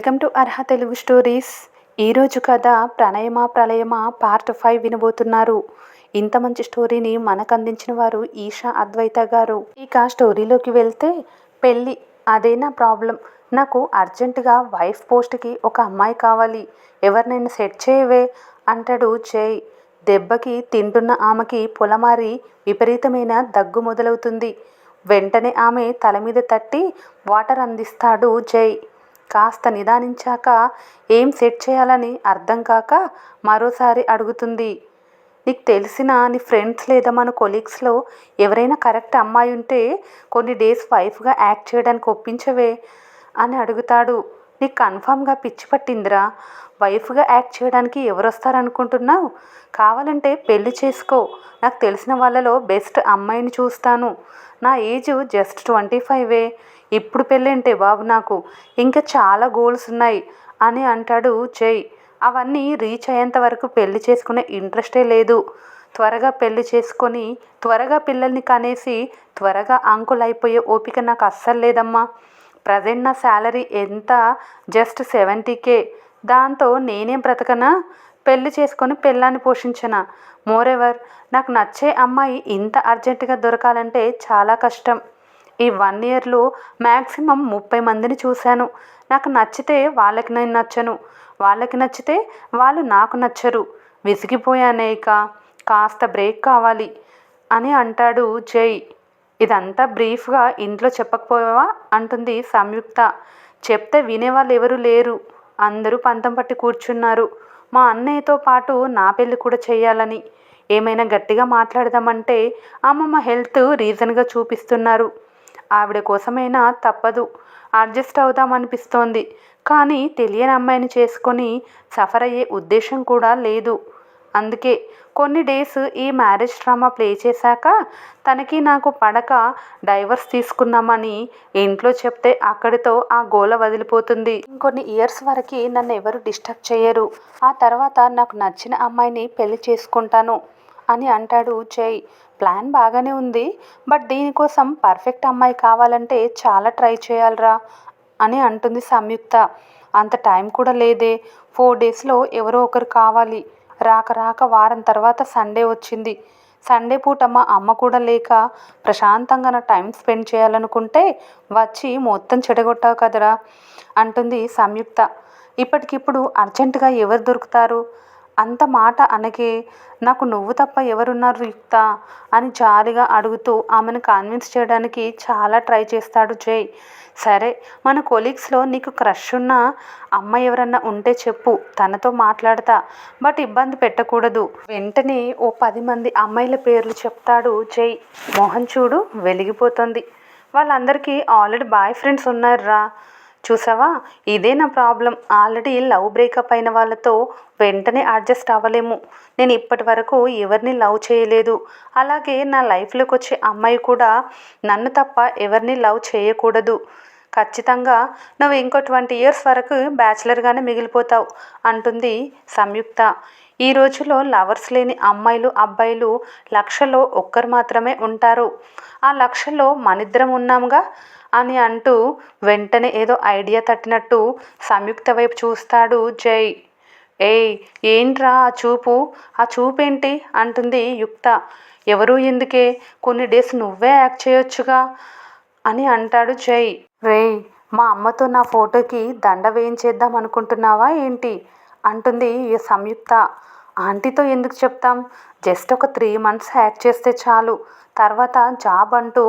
Welcome to Arha Telugu stories. ఈరోజు కథ ప్రణయమా ప్రళయమా part 5 వినబోతున్నారు. ఇంత మంచి స్టోరీని మనకు అందించిన వారు ఈషా అద్వైత గారు. ఇక స్టోరీలోకి వెళ్తే, పెళ్ళి అదేనా ప్రాబ్లం. నాకు అర్జెంటుగా వైఫ్ పోస్ట్కి ఒక అమ్మాయి కావాలి, ఎవరినైనా సెట్ చేయవే అంటాడు జై. దెబ్బకి తింటున్న ఆమెకి పొలమారి విపరీతమైన దగ్గు మొదలవుతుంది. వెంటనే ఆమె తల మీద తట్టి వాటర్ అందిస్తాడు జై. కాస్త నిదానించాక ఏం సెట్ చేయాలని అర్థం కాక మరోసారి అడుగుతుంది. నీకు తెలిసిన నీ ఫ్రెండ్స్ లేదా మన కొలీగ్స్లో ఎవరైనా కరెక్ట్ అమ్మాయి ఉంటే కొన్ని డేస్ వైఫ్గా యాక్ట్ చేయడానికి ఒప్పించవే అని అడుగుతాడు. నీకు కన్ఫామ్గా పిచ్చి పట్టిందిరా, వైఫ్గా యాక్ట్ చేయడానికి ఎవరు వస్తారనుకుంటున్నావు? కావాలంటే పెళ్లి చేసుకో, నాకు తెలిసిన వాళ్ళలో బెస్ట్ అమ్మాయిని చూస్తాను. నా ఏజ్ జస్ట్ 25. ఇప్పుడు పెళ్ళంటే బాబు, నాకు ఇంకా చాలా గోల్స్ ఉన్నాయి అని అంటాడు జై. అవన్నీ రీచ్ అయ్యేంత వరకు పెళ్లి చేసుకునే ఇంట్రెస్టే లేదు. త్వరగా పెళ్లి చేసుకొని త్వరగా పిల్లల్ని కనేసి త్వరగా అంకుల్ అయిపోయే ఓపిక నాకు అస్సలు లేదమ్మా. ప్రజెంట్ నా శాలరీ ఎంత? Just 70K. దాంతో నేనేం బ్రతకనా? పెళ్లి చేసుకొని పిల్లాన్ని పోషించనా? మోరెవర్, నాకు నచ్చే అమ్మాయి ఇంత అర్జెంటుగా దొరకాలంటే చాలా కష్టం. ఈ 1 ఇయర్లో మ్యాక్సిమం 30 మందిని చూశాను. నాకు నచ్చితే వాళ్ళకి నేను నచ్చను, వాళ్ళకి నచ్చితే వాళ్ళు నాకు నచ్చరు. విసిగిపోయానే, ఇక కాస్త బ్రేక్ కావాలి అని అంటాడు జై. ఇదంతా బ్రీఫ్గా ఇంట్లో చెప్పకపోయావా అంటుంది సంయుక్త. చెప్తే వినేవాళ్ళు ఎవరు లేరు, అందరూ పంతం పట్టి కూర్చున్నారు. మా అన్నయ్యతో పాటు నా పెళ్ళి కూడా చేయాలని. ఏమైనా గట్టిగా మాట్లాడదామంటే అమ్మమ్మ హెల్త్ రీజన్గా చూపిస్తున్నారు. ఆవిడ కోసమైనా తప్పదు, అడ్జస్ట్ అవుదామనిపిస్తోంది. కానీ తెలియని అమ్మాయిని చేసుకొని సఫర్ అయ్యే ఉద్దేశం కూడా లేదు. అందుకే కొన్ని డేస్ ఈ మ్యారేజ్ డ్రామా ప్లే చేశాక తనకి నాకు పడక డైవర్స్ తీసుకున్నామని ఇంట్లో చెప్తే అక్కడితో ఆ గోల వదిలిపోతుంది. ఇంకొన్ని ఇయర్స్ వరకు నన్ను ఎవరు డిస్టర్బ్ చేయరు. ఆ తర్వాత నాకు నచ్చిన అమ్మాయిని పెళ్లి చేసుకుంటాను అని అంటాడు జై. ప్లాన్ బాగానే ఉంది, బట్ దీనికోసం పర్ఫెక్ట్ అమ్మాయి కావాలంటే చాలా ట్రై చేయాలరా అని అంటుంది సంయుక్త. అంత టైం కూడా లేదే, 4 డేస్లో ఎవరో ఒకరు కావాలి. రాక వారం తర్వాత సండే వచ్చింది. సండే పూట మా అమ్మ కూడా లేక ప్రశాంతంగా నా టైం స్పెండ్ చేయాలనుకుంటే వచ్చి మొత్తం చెడగొట్టావు కదరా అంటుంది సంయుక్త. ఇప్పటికిప్పుడు అర్జెంటుగా ఎవరు దొరుకుతారు? అంత మాట అనకే, నాకు నువ్వు తప్ప ఎవరున్నారు యుక్త అని జాలిగా అడుగుతూ ఆమెను కన్విన్స్ చేయడానికి చాలా ట్రై చేస్తాడు జై. సరే, మన కొలీగ్స్లో నీకు క్రష్ ఉన్న అమ్మాయి ఎవరన్నా ఉంటే చెప్పు, తనతో మాట్లాడతా, బట్ ఇబ్బంది పెట్టకూడదు. వెంటనే ఓ 10 మంది అమ్మాయిల పేర్లు చెప్తాడు జై. మోహన్ చూడు వెలిగిపోతుంది. వాళ్ళందరికీ ఆల్రెడీ బాయ్ ఫ్రెండ్స్ ఉన్నారురా. చూసావా, ఇదే నా ప్రాబ్లం. ఆల్రెడీ లవ్ బ్రేకప్ అయిన వాళ్ళతో వెంటనే అడ్జస్ట్ అవ్వలేము. నేను ఇప్పటి వరకు ఎవరిని లవ్ చేయలేదు. అలాగే నా లైఫ్లోకి వచ్చే అమ్మాయి కూడా నన్ను తప్ప ఎవరిని లవ్ చేయకూడదు. ఖచ్చితంగా నువ్వు ఇంకో 20 ఇయర్స్ వరకు బ్యాచిలర్గానే మిగిలిపోతావు అంటుంది సంయుక్త. ఈ రోజుల్లో లవర్స్ లేని అమ్మాయిలు అబ్బాయిలు 1,00,000లో ఒక్కరు మాత్రమే ఉంటారు. ఆ 1,00,000లో మనిద్దరం ఉన్నాముగా అని అంటూ వెంటనే ఏదో ఐడియా తట్టినట్టు సంయుక్త వైపు చూస్తాడు జై. ఏయ్, ఏంట్రా ఆ చూపేంటి అంటుంది యుక్త. ఎవరు ఎందుకే, కొన్ని డేస్ నువ్వే యాక్ట్ చేయొచ్చుగా అని అంటాడు జై. రేయ్, మా అమ్మతో నా ఫోటోకి దండ వేయించేద్దాం అనుకుంటున్నావా ఏంటి అంటుంది సంయుక్త. ఆంటీతో ఎందుకు చెప్తాం, జస్ట్ ఒక 3 months యాక్ట్ చేస్తే చాలు, తర్వాత జాబ్ అంటూ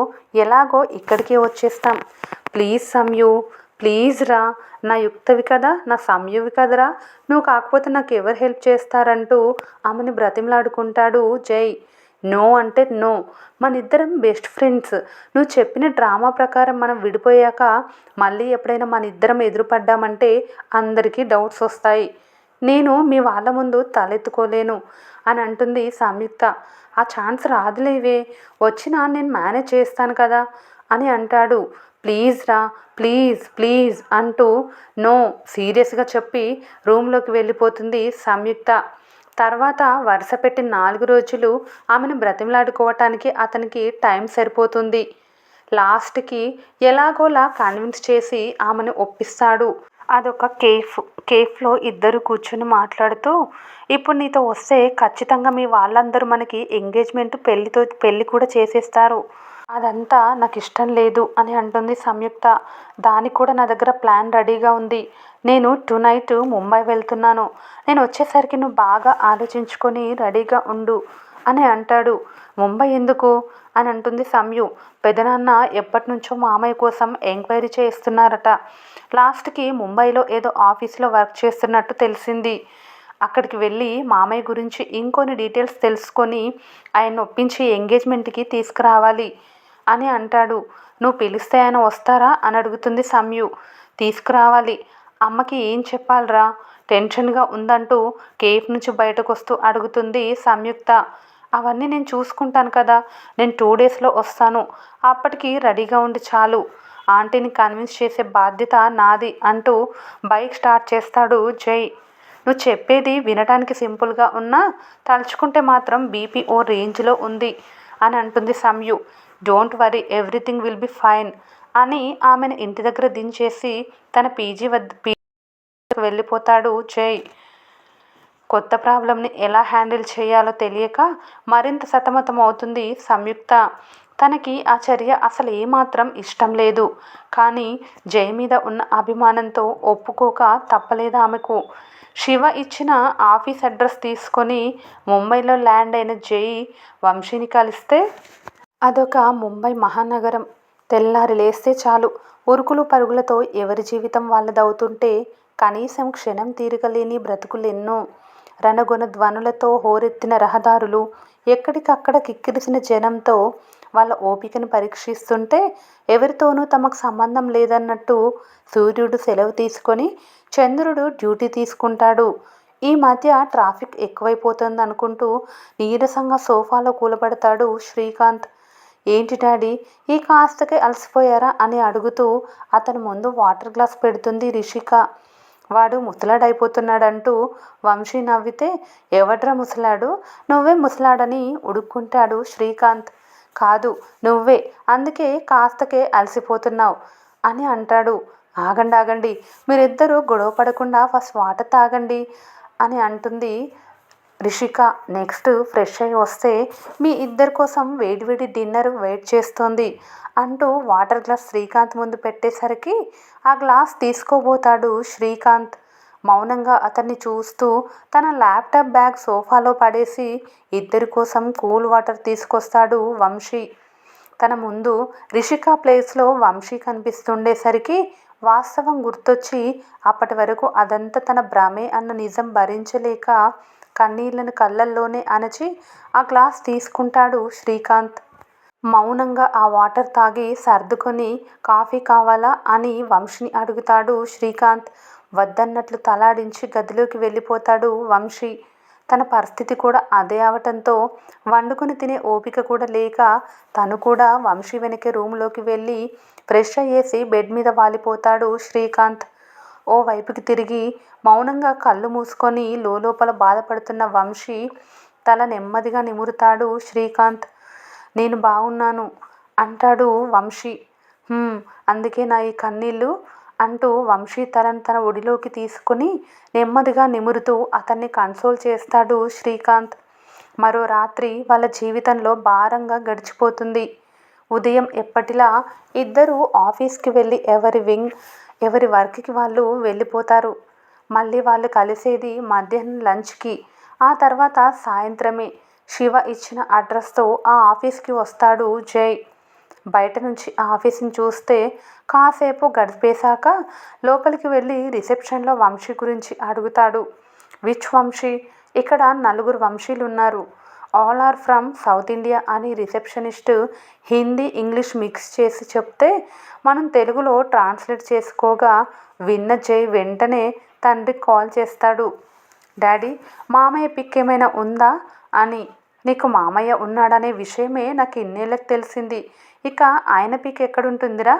ఎలాగో ఇక్కడికే వచ్చేస్తాం. ప్లీజ్ సంయు, ప్లీజ్ రా, నా యుక్తవి కదా, నా సంయువి కదరా, నువ్వు కాకపోతే నాకు ఎవరు హెల్ప్ చేస్తారంటూ ఆమెని బ్రతిమలాడుకుంటాడు జై. నో అంటే నో, మనిద్దరం బెస్ట్ ఫ్రెండ్స్. నువ్వు చెప్పిన డ్రామా ప్రకారం మనం విడిపోయాక మళ్ళీ ఎప్పుడైనా మనిద్దరం ఎదురుపడ్డామంటే అందరికీ డౌట్స్ వస్తాయి. నేను మీ వాళ్ళ ముందు తలెత్తుకోలేను అని అంటుంది సంయుక్త. ఆ ఛాన్స్ రాదులేవే, వచ్చినా నేను మేనేజ్ చేస్తాను కదా అని అంటాడు. ప్లీజ్ రా, ప్లీజ్ అంటూ నో సీరియస్గా చెప్పి రూమ్లోకి వెళ్ళిపోతుంది సంయుక్త. తర్వాత వరుస పెట్టి 4 రోజులు ఆమెను బ్రతిమలాడుకోవటానికి అతనికి టైం సరిపోతుంది. లాస్ట్కి ఎలాగోలా కన్విన్స్ చేసి ఆమెను ఒప్పిస్తాడు. అదొక కేఫ్లో ఇద్దరు కూర్చొని మాట్లాడుతూ, ఇప్పుడు నీతో వస్తే ఖచ్చితంగా మీ వాళ్ళందరూ మనకి ఎంగేజ్మెంట్ పెళ్ళి కూడా చేసేస్తారు. అదంతా నాకు ఇష్టం లేదు అని అంటుంది సంయుక్త. దానికి కూడా నా దగ్గర ప్లాన్ రెడీగా ఉంది. నేను టునైట్ ముంబై వెళ్తున్నాను. నేను వచ్చేసరికి నువ్వు బాగా ఆలోచించుకొని రెడీగా ఉండు అని అంటాడు. ముంబై ఎందుకు అని అంటుంది సంయు. పెదనాన్న ఎప్పటి నుంచో మామయ్య కోసం ఎంక్వైరీ చేస్తున్నారట. లాస్ట్కి ముంబైలో ఏదో ఆఫీస్లో వర్క్ చేస్తున్నట్టు తెలిసింది. అక్కడికి వెళ్ళి మామయ్య గురించి ఇంకొన్ని డీటెయిల్స్ తెలుసుకొని ఆయన ఒప్పించి ఎంగేజ్మెంట్కి తీసుకురావాలి అని అంటాడు. నువ్వు పిలిస్తే ఆయన వస్తారా అని అడుగుతుంది సంయు. తీసుకురావాలి. అమ్మకి ఏం చెప్పాలరా, టెన్షన్గా ఉందంటూ కేఫ్ నుంచి బయటకు వస్తూ అడుగుతుంది సంయుక్త. అవన్నీ నేను చూసుకుంటాను కదా, నేను 2 డేస్లో వస్తాను. అప్పటికి రెడీగా ఉండి చాలు. ఆంటీని కన్విన్స్ చేసే బాధ్యత నాది అంటూ బైక్ స్టార్ట్ చేస్తాడు జై. నువ్వు చెప్పేది వినడానికి సింపుల్గా ఉన్నా తలుచుకుంటే మాత్రం బీపీ ఓ రేంజ్లో ఉంది అని అంటుంది Samyu. Don't worry, everything will be fine అని ఆమెను ఇంటి దగ్గర దించేసి తన పీజీ వెళ్ళిపోతాడు జై. కొత్త ప్రాబ్లంని ఎలా హ్యాండిల్ చేయాలో తెలియక మరింత సతమతం అవుతుంది సంయుక్త. తనకి ఆ చర్య అసలు ఏమాత్రం ఇష్టం లేదు. కానీ జై మీద ఉన్న అభిమానంతో ఒప్పుకోక తప్పలేదు ఆమెకు. శివ ఇచ్చిన ఆఫీస్ అడ్రస్ తీసుకొని ముంబైలో ల్యాండ్ అయిన జై వంశీని కలిస్తే అదొక ముంబై మహానగరం. తెల్లారి లేస్తే చాలు ఉరుకులు పరుగులతో ఎవరి జీవితం వాళ్ళదవుతుంటే కనీసం క్షణం తీరగలేని బ్రతుకులెన్నో. రణగొన ధ్వనులతో హోరెత్తిన రహదారులు, ఎక్కడికక్కడ కిక్కిరిసిన జనంతో వాళ్ళ ఓపికను పరీక్షిస్తుంటే ఎవరితోనూ తమకు సంబంధం లేదన్నట్టు సూర్యుడు సెలవు తీసుకొని చంద్రుడు డ్యూటీ తీసుకుంటాడు. ఈ మధ్య ట్రాఫిక్ ఎక్కువైపోతుంది అనుకుంటూ నీరసంగా సోఫాలో కూలబడతాడు శ్రీకాంత్. ఏంటి డాడీ, ఈ కాస్తకే అలసిపోయారా అని అడుగుతూ అతని ముందు వాటర్ గ్లాస్ పెడుతుంది రిషిక. వాడు ముసలాడైపోతున్నాడంటూ వంశీ నవ్వితే, ఎవడ్రా ముసలాడు, నువ్వే ముసలాడని ఉడుక్కుంటాడు శ్రీకాంత్. కాదు నువ్వే, అందుకే కాస్తకే అలసిపోతున్నావు అని అంటాడు. ఆగండి ఆగండి, మీరిద్దరూ గొడవ పడకుండా ఫస్ట్ వాటర్ తాగండి అని అంటుంది రిషిక. నెక్స్ట్ ఫ్రెష్ అయి వస్తే మీ ఇద్దరి కోసం వేడివేడి డిన్నర్ వెయిట్ చేస్తోంది అంటూ వాటర్ గ్లాస్ శ్రీకాంత్ ముందు పెట్టేసరికి ఆ గ్లాస్ తీసుకోబోతాడు శ్రీకాంత్. మౌనంగా అతన్ని చూస్తూ తన ల్యాప్టాప్ బ్యాగ్ సోఫాలో పడేసి ఇద్దరి కోసం కూల్ వాటర్ తీసుకొస్తాడు వంశీ. తన ముందు రిషిక ప్లేస్లో వంశీ కనిపిస్తుండేసరికి వాస్తవం గుర్తొచ్చి అప్పటి వరకు అదంతా తన భ్రమే అన్న నిజం భరించలేక కన్నీళ్లను కళ్ళల్లోనే అణచి ఆ గ్లాస్ తీసుకుంటాడు శ్రీకాంత్. మౌనంగా ఆ వాటర్ తాగి సర్దుకొని కాఫీ కావాలా అని వంశీని అడుగుతాడు శ్రీకాంత్. వద్దన్నట్లు తలాడించి గదిలోకి వెళ్ళిపోతాడు వంశీ. తన పరిస్థితి కూడా అదే అవటంతో వండుకొని తినే ఓపిక కూడా లేక తను కూడా వంశీ వెనకే రూమ్లోకి వెళ్ళి ఫ్రెష్ అయ్యేసి బెడ్ మీద వాలిపోతాడు శ్రీకాంత్. ఓ వైపుకి తిరిగి మౌనంగా కళ్ళు మూసుకొని లోపల బాధపడుతున్న వంశీ తల నెమ్మదిగా నిమురుతాడు శ్రీకాంత్. నేను బాగున్నాను అంటాడు వంశీ. అందుకే నా ఈ కన్నీళ్ళు అంటూ వంశీ తలను తన ఒడిలోకి తీసుకుని నెమ్మదిగా నిమురుతూ అతన్ని కన్సోల్ చేస్తాడు శ్రీకాంత్. మరో రాత్రి వాళ్ళ జీవితంలో భారంగా గడిచిపోతుంది. ఉదయం ఎప్పటిలా ఇద్దరూ ఆఫీస్కి వెళ్ళి ఎవరి వర్క్కి వాళ్ళు వెళ్ళిపోతారు. మళ్ళీ వాళ్ళు కలిసేది మధ్యాహ్నం లంచ్కి. ఆ తర్వాత సాయంత్రమే. శివ ఇచ్చిన అడ్రస్తో ఆ ఆఫీస్కి వస్తాడు జై. బయట నుంచి ఆఫీస్ని చూస్తే కాసేపు గడిపేశాక లోపలికి వెళ్ళి రిసెప్షన్లో వంశీ గురించి అడుగుతాడు. విచ్ వంశీ? ఇక్కడ 4 వంశీలు ఉన్నారు. All are from south India అని రిసెప్షనిస్ట్ హిందీ ఇంగ్లీష్ మిక్స్ చేసి చెప్తే మనం తెలుగులో ట్రాన్స్లేట్ చేసుకోగా విన్న జై వెంటనే తండ్రికి కాల్ చేస్తాడు. డాడీ, మామయ్య పిక్ ఏమైనా ఉందా అని. నీకు మామయ్య ఉన్నాడనే విషయమే నాకు ఇన్నేళ్ళకి తెలిసింది. ఇక ఆయన పిక్ ఎక్కడుంటుందిరా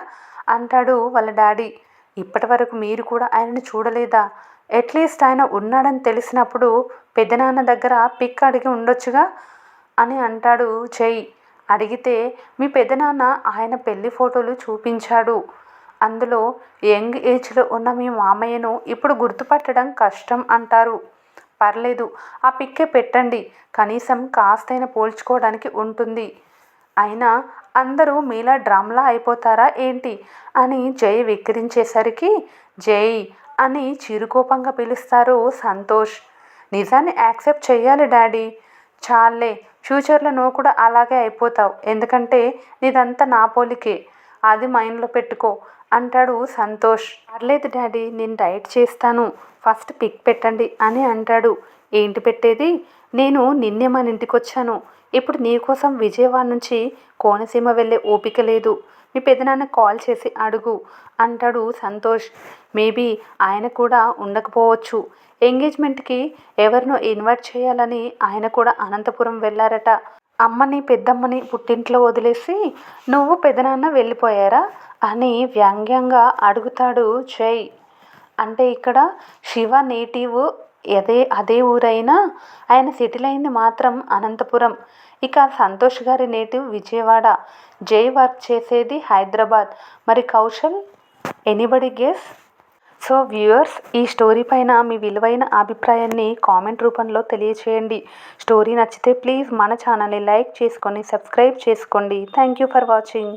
అంటాడు వాళ్ళ డాడీ. ఇప్పటి వరకు మీరు కూడా ఆయనను చూడలేదా? అట్లీస్ట్ ఆయన ఉన్నాడని తెలిసినప్పుడు పెద్దనాన్న దగ్గర పిక్ అడిగి ఉండొచ్చుగా అని అంటాడు జై. అడిగితే మీ పెద్దనాన్న ఆయన పెళ్లి ఫోటోలు చూపించాడు అందులో యంగ్ ఏజ్లో ఉన్న మీ మామయ్యను ఇప్పుడు గుర్తుపట్టడం కష్టం అంటారు. పర్లేదు, ఆ పిక్కే పెట్టండి, కనీసం కాస్తైనా పోల్చుకోవడానికి ఉంటుంది. అయినా అందరూ మీలా డ్రమ్లా అయిపోతారా ఏంటి అని జై వెక్కిరించేసరికి జై అని చిరుకోపంగా పిలుస్తారు సంతోష్. నిజాన్ని యాక్సెప్ట్ చెయ్యాలి డాడీ. చాలే, ఫ్యూచర్లో నువ్వు కూడా అలాగే అయిపోతావు, ఎందుకంటే నీదంతా నా పోలికే, అది మైండ్లో పెట్టుకో అంటాడు సంతోష్. పర్లేదు డాడీ, నేను డైట్ చేస్తాను, ఫస్ట్ పిక్ పెట్టండి అని అంటాడు. ఏంటి పెట్టేది? నేను నిన్నే మన ఇంటికి వచ్చాను, ఇప్పుడు నీకోసం విజయవాడ నుంచి కోనసీమ వెళ్ళే ఓపిక లేదు, మీ పెదనాన్న కాల్ చేసి అడుగు అంటాడు సంతోష్. మేబీ ఆయన కూడా ఉండకపోవచ్చు, ఎంగేజ్మెంట్కి ఎవరినో ఇన్వైట్ చేయాలని ఆయన కూడా అనంతపురం వెళ్ళారట. అమ్మని పెద్దమ్మని పుట్టింట్లో వదిలేసి నువ్వు పెదనాన్న వెళ్ళిపోయారా అని వ్యంగ్యంగా అడుగుతాడు జై. అంటే ఇక్కడ శివ నేటివ్ అదే ఊరైనా ఆయన సెటిల్ అయింది మాత్రం అనంతపురం. ఇక సంతోష్ గారి నేటివ్ విజయవాడ, జై వర్క్ చేసేది హైదరాబాద్. మరి Kaushal, anybody guess? So viewers, ఈ స్టోరీ పైన మీ విలువైన అభిప్రాయాన్ని కామెంట్ రూపంలో తెలియచేయండి. స్టోరీ నచ్చితే ప్లీజ్ మన ఛానల్ని లైక్ చేసుకొని సబ్స్క్రైబ్ చేసుకోండి. Thank you for watching.